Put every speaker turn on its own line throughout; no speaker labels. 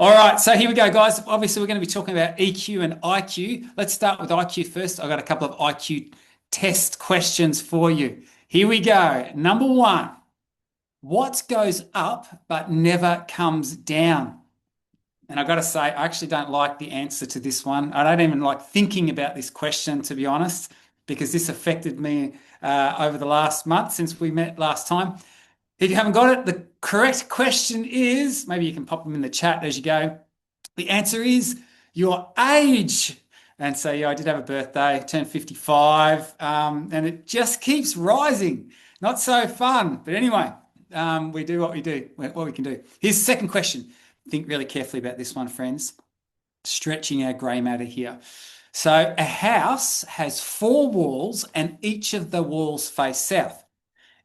All right, so here we go, guys. Obviously, we're going to be talking about EQ and IQ. Let's start with IQ first. I've got a couple of IQ test questions for you. Here we go. Number one, what goes up but never comes down? And I've got to say, I actually don't like the answer to this one. I don't even like thinking about this question, to be honest, because this affected me over the last month since we met last time. If you haven't got it, the correct question is, maybe you can pop them in the chat as you go. The answer is your age. And so, yeah, I did have a birthday, turned 55, and it just keeps rising. Not so fun. But anyway, we do what we do, what we can do. Here's the second question. Think really carefully about this one, friends. Stretching our grey matter here. So a house has 4 walls and each of the walls face south.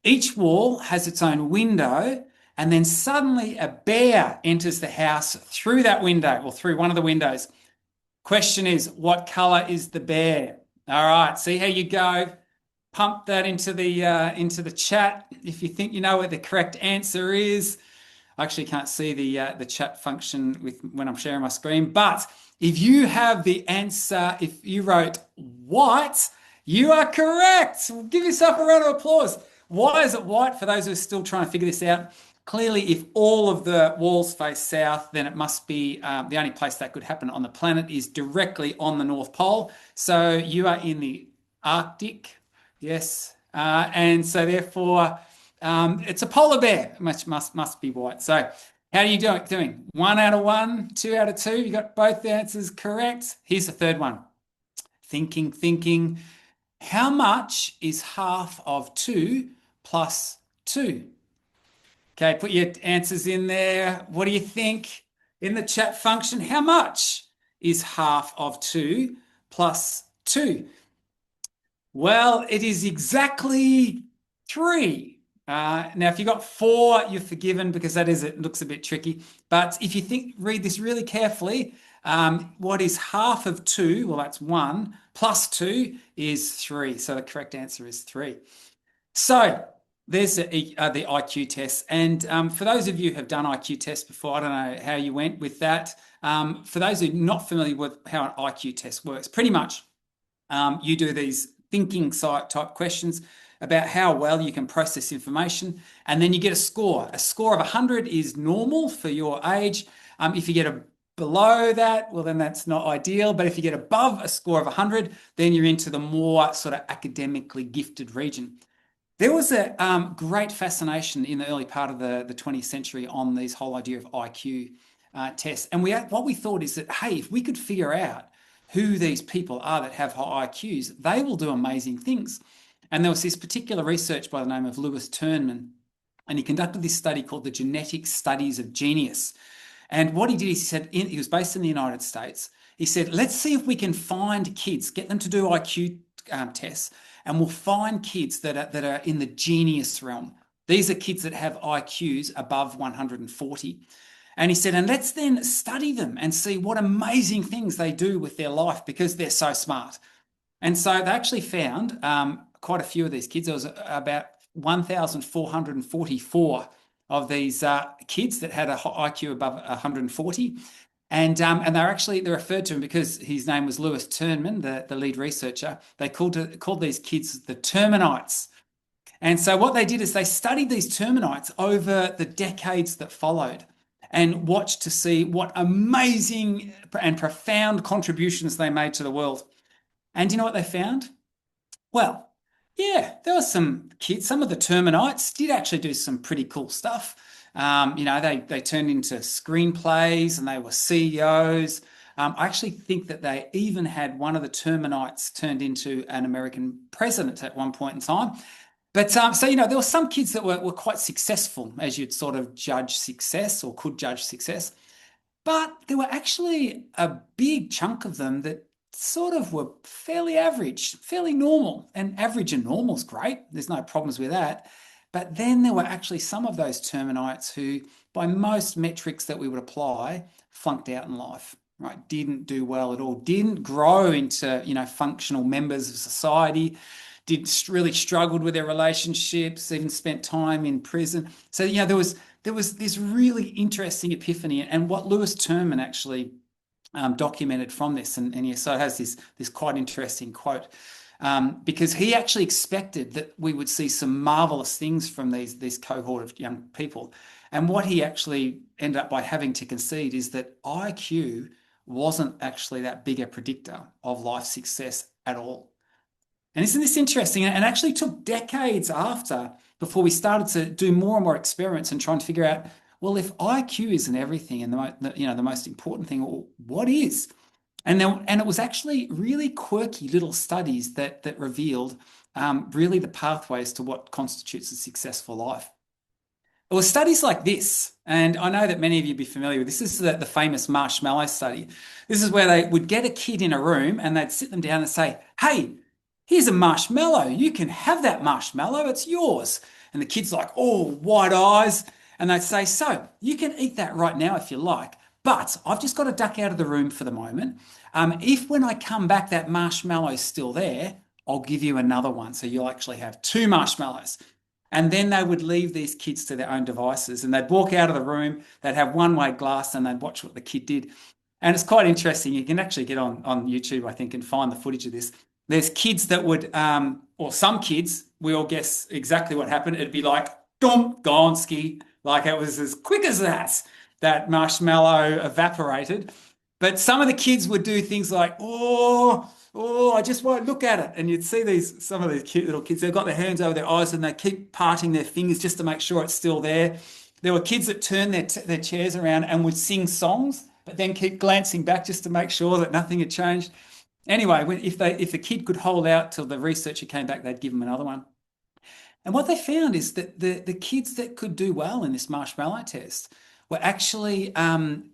Each wall has its own window, and then suddenly a bear enters the house through that window or through one of the windows. Question is, what color is the bear? All right, see how you go. Pump that into the chat if you think you know what the correct answer is. I actually can't see the chat function when I'm sharing my screen, but if you have the answer, if you wrote white, you are correct. Give yourself a round of applause. Why is it white? For those who are still trying to figure this out, clearly if all of the walls face south, then it must be the only place that could happen on the planet is directly on the North Pole. So you are in the Arctic, yes, and so therefore it's a polar bear. Must be white. So how are you doing? 1 out of 1, 2 out of 2. You got both the answers correct. Here's the third one. Thinking. How much is half of 2 plus 2? Okay, put your answers in there. What do you think in the chat function? How much is half of 2 plus 2? Well, it is exactly 3. Now, if you got 4, you're forgiven because it looks a bit tricky. But if you read this really carefully, what is half of 2? Well, that's 1. Plus 2 is 3. So the correct answer is 3. So there's the IQ test. And for those of you who have done IQ tests before, I don't know how you went with that. For those who are not familiar with how an IQ test works, pretty much you do these thinking type questions about how well you can process information, and then you get a score. A score of 100 is normal for your age. If you get below that, well, then that's not ideal. But if you get above a score of 100, then you're into the more sort of academically gifted region. There was a great fascination in the early part of the 20th century on this whole idea of IQ tests. And what we thought is that, hey, if we could figure out who these people are that have high IQs, they will do amazing things. And there was this particular research by the name of Lewis Turnman, and he conducted this study called the Genetic Studies of Genius. And what he did is he said, he was based in the United States. He said, let's see if we can find kids, get them to do IQ tests, and we'll find kids that are in the genius realm. These are kids that have IQs above 140. And he said, and let's then study them and see what amazing things they do with their life because they're so smart. And so they actually found quite a few of these kids. There was about 1,444 of these kids that had a IQ above 140. And they're referred to him because his name was Lewis Turnman, the lead researcher. They called these kids the Terminites. And so what they did is they studied these Terminites over the decades that followed and watched to see what amazing and profound contributions they made to the world. And do you know what they found? Well, yeah, there were some kids. Some of the Terminites did actually do some pretty cool stuff. They turned into screenplays and they were CEOs. I actually think that they even had one of the Terminites turned into an American president at one point in time. But there were some kids that were quite successful, as you'd sort of judge success or could judge success. But there were actually a big chunk of them that sort of were fairly average, fairly normal. And average and normal is great. There's no problems with that. But then there were actually some of those Terminites who, by most metrics that we would apply, flunked out in life, right? Didn't do well at all, didn't grow into, functional members of society, really struggled with their relationships, even spent time in prison. So, there was there was this really interesting epiphany, and what Lewis Terman actually documented from this, and he so has this quite interesting quote, because he actually expected that we would see some marvelous things from this cohort of young people, and what he actually ended up by having to concede is that IQ wasn't actually that big a predictor of life success at all. And isn't this interesting? And it actually took decades after before we started to do more and more experiments and try and figure out, well, if IQ isn't everything and the most important thing, well, what is? And it was actually really quirky little studies that revealed really the pathways to what constitutes a successful life. It was studies like this, and I know that many of you will be familiar with this. This is the famous marshmallow study. This is where they would get a kid in a room and they'd sit them down and say, hey, here's a marshmallow. You can have that marshmallow. It's yours. And the kid's like, oh, wide eyes. And they'd say, so you can eat that right now if you like, but I've just got to duck out of the room for the moment. If when I come back, that marshmallow's still there, I'll give you another one. So you'll actually have two marshmallows. And then they would leave these kids to their own devices and they'd walk out of the room, they'd have one-way glass and they'd watch what the kid did. And it's quite interesting. You can actually get on YouTube, I think, and find the footage of this. There's kids that would, or some kids, we all guess exactly what happened. It'd be like, dum, gone ski. Like it was as quick as that marshmallow evaporated. But some of the kids would do things like, oh, I just won't look at it. And you'd see some of these cute little kids, they've got their hands over their eyes and they keep parting their fingers just to make sure it's still there. There were kids that turned their chairs around and would sing songs, but then keep glancing back just to make sure that nothing had changed. Anyway, if the kid could hold out till the researcher came back, they'd give them another one. And what they found is that the kids that could do well in this marshmallow test were actually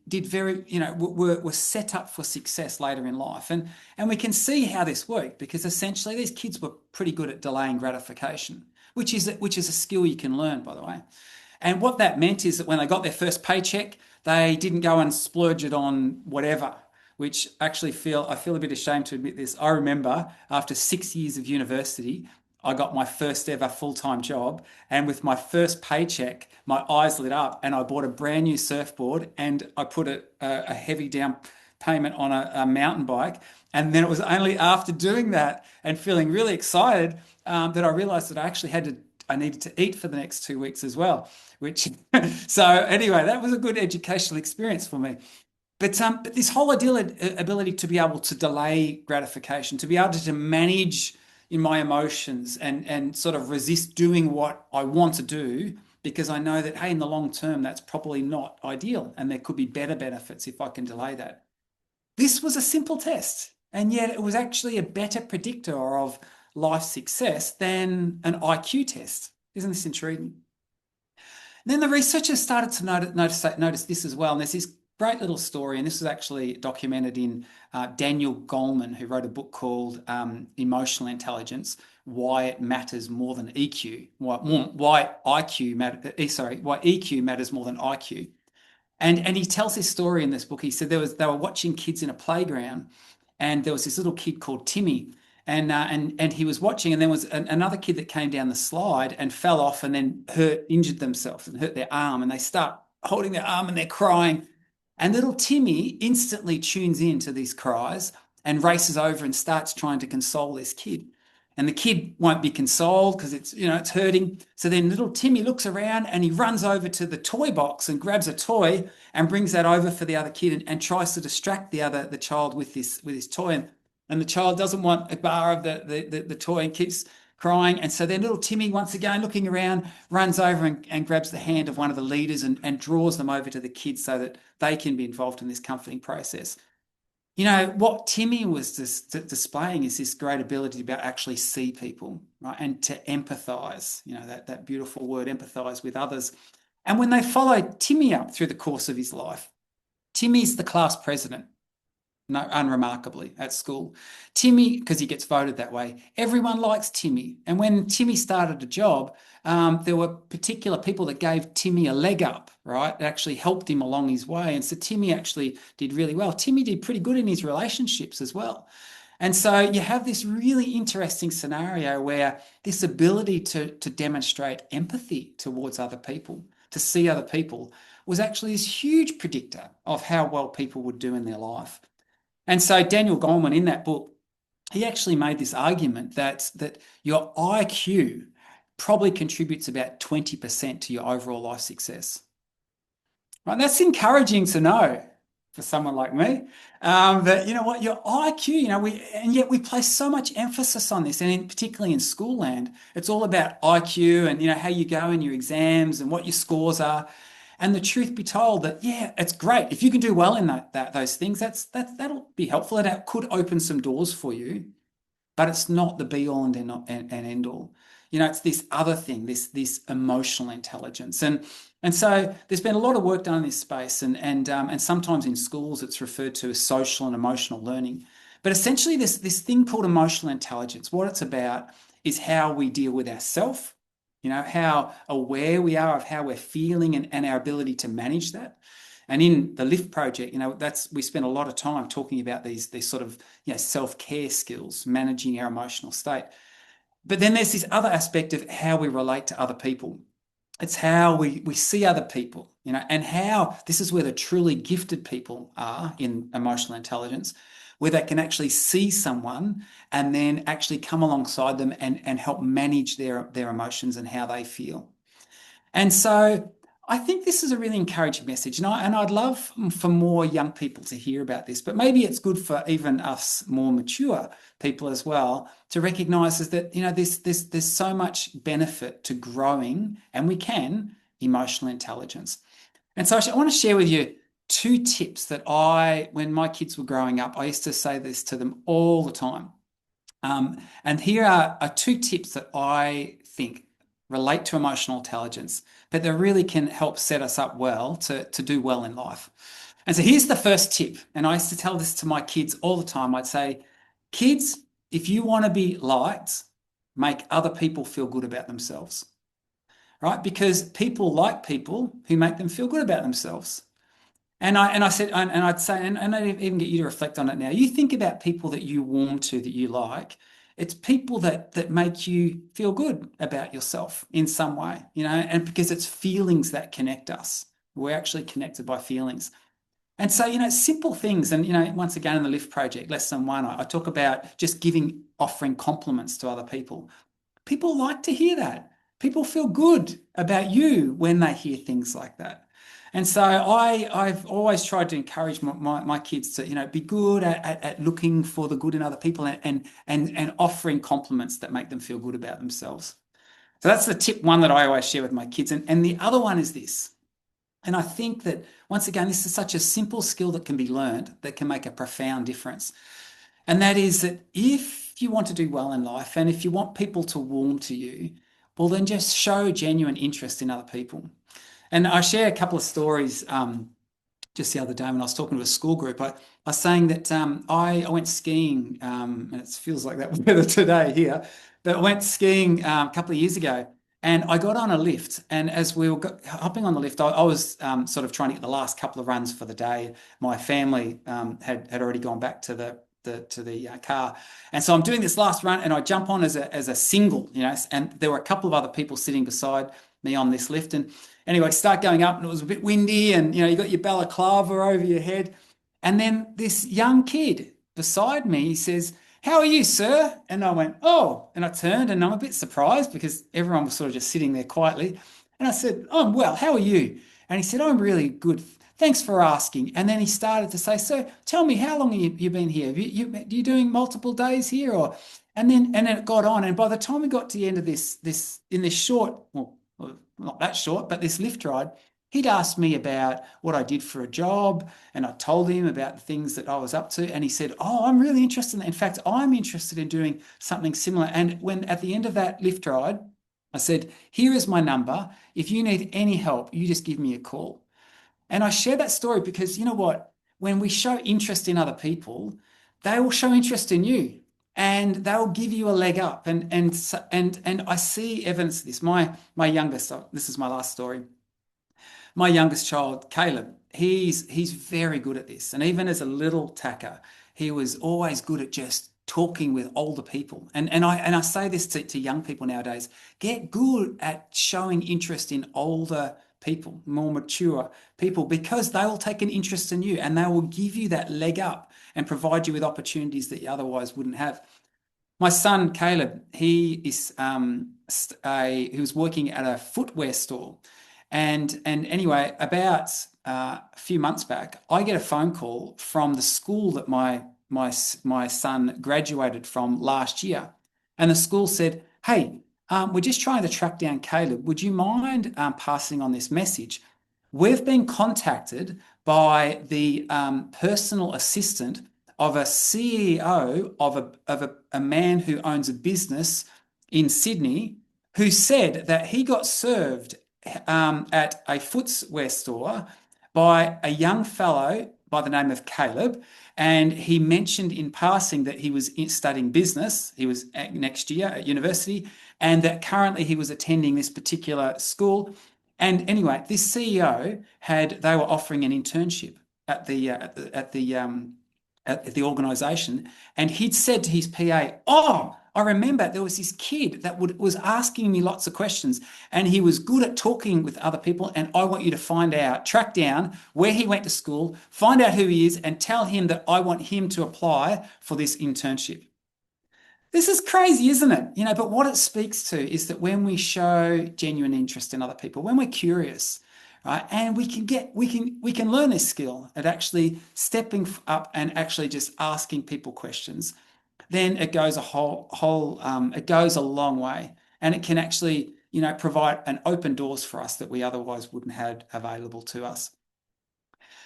did very, were set up for success later in life. And we can see how this worked because essentially these kids were pretty good at delaying gratification, which is a skill you can learn, by the way. And what that meant is that when they got their first paycheck, they didn't go and splurge it on whatever, which actually I feel a bit ashamed to admit this. I remember after 6 years of university, I got my first ever full-time job, and with my first paycheck, my eyes lit up and I bought a brand new surfboard and I put a heavy down payment on a mountain bike. And then it was only after doing that and feeling really excited that I realized that I needed to eat for the next 2 weeks as well, so anyway, that was a good educational experience for me. But this whole ability to be able to delay gratification, to be able to manage in my emotions and sort of resist doing what I want to do because I know that, hey, in the long term, that's probably not ideal and there could be better benefits if I can delay that. This was a simple test, and yet it was actually a better predictor of life success than an IQ test. Isn't this intriguing? And then the researchers started to notice this as well, and there's this great little story, and this was actually documented in Daniel Goleman, who wrote a book called Emotional Intelligence: Why It Matters More Than EQ. Why EQ matters more than IQ. And he tells this story in this book. He said they were watching kids in a playground, and there was this little kid called Timmy, and he was watching, and there was another kid that came down the slide and fell off and then injured themselves and hurt their arm, and they start holding their arm and they're crying. And little Timmy instantly tunes into these cries and races over and starts trying to console this kid. And the kid won't be consoled because it's hurting. So then little Timmy looks around and he runs over to the toy box and grabs a toy and brings that over for the other kid and tries to distract the child with his toy. And the child doesn't want a bar of the toy and keeps crying. And so then little Timmy, once again, looking around, runs over and grabs the hand of one of the leaders and draws them over to the kids so that they can be involved in this comforting process. What Timmy was displaying is this great ability to be able to actually see people, right? And to empathize, that beautiful word, empathize with others. And when they followed Timmy up through the course of his life, Timmy's the class president. No, unremarkably at school. Timmy, because he gets voted that way, everyone likes Timmy. And when Timmy started a job, there were particular people that gave Timmy a leg up, right? It actually helped him along his way. And so Timmy actually did really well. Timmy did pretty good in his relationships as well. And so you have this really interesting scenario where this ability to demonstrate empathy towards other people to see other people was actually this huge predictor of how well people would do in their life. And so Daniel Goleman, in that book, he actually made this argument that your IQ probably contributes about 20% to your overall life success. Right? That's encouraging to know for someone like me. That, you know what, your IQ, and yet we place so much emphasis on this, and particularly in school land, it's all about IQ and, how you go in your exams and what your scores are. And the truth be told that, yeah, it's great. If you can do well in those things, that'll be helpful. And that could open some doors for you, but it's not the be all and end all. It's this other thing, this emotional intelligence. And so there's been a lot of work done in this space, and sometimes in schools it's referred to as social and emotional learning. But essentially this thing called emotional intelligence, what it's about is how we deal with ourselves, how aware we are of how we're feeling and our ability to manage that. And in the LIFT project, we spend a lot of time talking about these sort of self-care skills, managing our emotional state. But then there's this other aspect of how we relate to other people. It's how we see other people, and how this is where the truly gifted people are in emotional intelligence, where they can actually see someone and then actually come alongside them and help manage their emotions and how they feel. And so I think this is a really encouraging message, and I'd love for more young people to hear about this, but maybe it's good for even us more mature people as well to recognize that, there's so much benefit to growing, and we can, emotional intelligence. And so I want to share with you 2 tips that when my kids were growing up, I used to say this to them all the time. And here are 2 tips that I think relate to emotional intelligence, but they really can help set us up well to do well in life. And so here's the first tip. And I used to tell this to my kids all the time. I'd say, kids, if you want to be liked, make other people feel good about themselves, right? Because people like people who make them feel good about themselves. And I'd say, and I'd even get you to reflect on it now. You think about people that you warm to, that you like. It's people that make you feel good about yourself in some way, and because it's feelings that connect us. We're actually connected by feelings. And so, simple things. And, once again, in the LIFT project, lesson 1, I talk about just offering compliments to other people. People like to hear that. People feel good about you when they hear things like that. And so I've always tried to encourage my kids to, be good at looking for the good in other people and offering compliments that make them feel good about themselves. So that's the tip 1 that I always share with my kids. And the other one is this. And I think that, once again, this is such a simple skill that can be learned that can make a profound difference. And that is that if you want to do well in life, and if you want people to warm to you, well, then just show genuine interest in other people. And I share a couple of stories just the other day when I was talking to a school group. I was saying that I went skiing, and it feels like that weather today here, but I went skiing a couple of years ago, and I got on a lift. And as we were hopping on the lift, I was sort of trying to get the last couple of runs for the day. My family had already gone back to the car, and so I'm doing this last run, and I jump on as a single, and there were a couple of other people sitting beside me on this lift. And anyway, start going up, and it was a bit windy, and you got your balaclava over your head. And then this young kid beside me, he says, "How are you, sir?" And I went, "Oh," and I turned, and I'm a bit surprised because everyone was sort of just sitting there quietly. And I said, "Oh, I'm well, how are you?" And he said, "I'm really good. Thanks for asking." And then he started to say, "So tell me, how long have you been here? Are you doing multiple days here?" And then it got on. And by the time we got to the end of this short, well, not that short, but this lift ride, he'd asked me about what I did for a job, and I told him about the things that I was up to. And he said, "Oh, I'm really interested in that. In fact, I'm interested in doing something similar." And when at the end of that lift ride, I said, "Here is my number. If you need any help, you just give me a call." And I share that story because, you know what? When we show interest in other people, they will show interest in you, and they'll give you a leg up. And I see evidence of this. My youngest, this is my last story. My youngest child, Caleb, he's very good at this. And even as a little tacker, he was always good at just talking with older people. And I say this to young people nowadays: get good at showing interest in older people, more mature people, because they will take an interest in you and they will give you that leg up and provide you with opportunities that you otherwise wouldn't have. My son Caleb, he was working at a footwear store, and anyway, about a few months back, I get a phone call from the school that my son graduated from last year, and the school said, "Hey, we're just trying to track down Caleb. Would you mind passing on this message? We've been contacted by the personal assistant of a CEO of a man who owns a business in Sydney, who said that he got served at a footwear store by a young fellow by the name of Caleb. And he mentioned in passing that he was studying business. He was next year at university, and that currently he was attending this particular school. And anyway, this CEO they were offering an internship at the organisation, and he'd said to his PA, "Oh, I remember there was this kid that was asking me lots of questions, and he was good at talking with other people, and I want you to track down where he went to school, find out who he is, and tell him that I want him to apply for this internship." This is crazy, isn't it? But what it speaks to is that when we show genuine interest in other people, when we're curious, right, and we can learn this skill at actually stepping up and actually just asking people questions, then it goes it goes a long way, and it can actually provide an open doors for us that we otherwise wouldn't have available to us.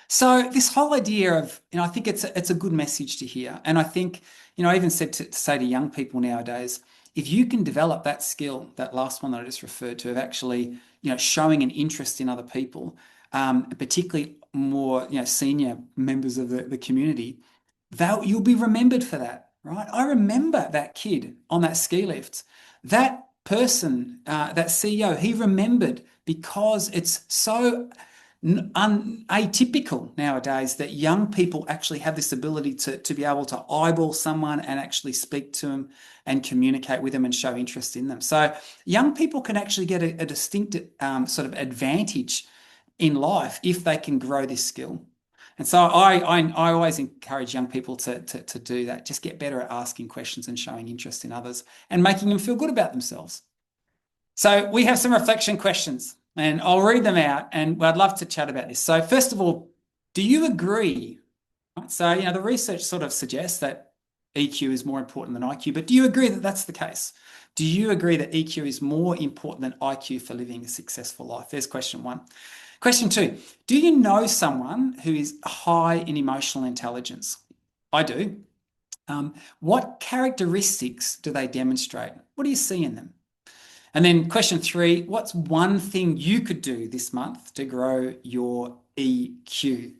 So this whole idea of, I think it's a good message to hear. And I think, I even said to say to young people nowadays, if you can develop that skill, that last one that I just referred to, of actually, showing an interest in other people, particularly more, senior members of the community, you'll be remembered for that, right? I remember that kid on that ski lift. That person, that CEO, he remembered, because it's so atypical nowadays that young people actually have this ability to be able to eyeball someone and actually speak to them and communicate with them and show interest in them. So young people can actually get a distinct sort of advantage in life if they can grow this skill. And so I always encourage young people to do that. Just get better at asking questions and showing interest in others and making them feel good about themselves. So we have some reflection questions, and I'll read them out, and I'd love to chat about this. So first of all, do you agree? So, the research sort of suggests that EQ is more important than IQ, but do you agree that that's the case? Do you agree that EQ is more important than IQ for living a successful life? There's question one. Question two, do you know someone who is high in emotional intelligence? I do. What characteristics do they demonstrate? What do you see in them? And then question three, what's one thing you could do this month to grow your EQ?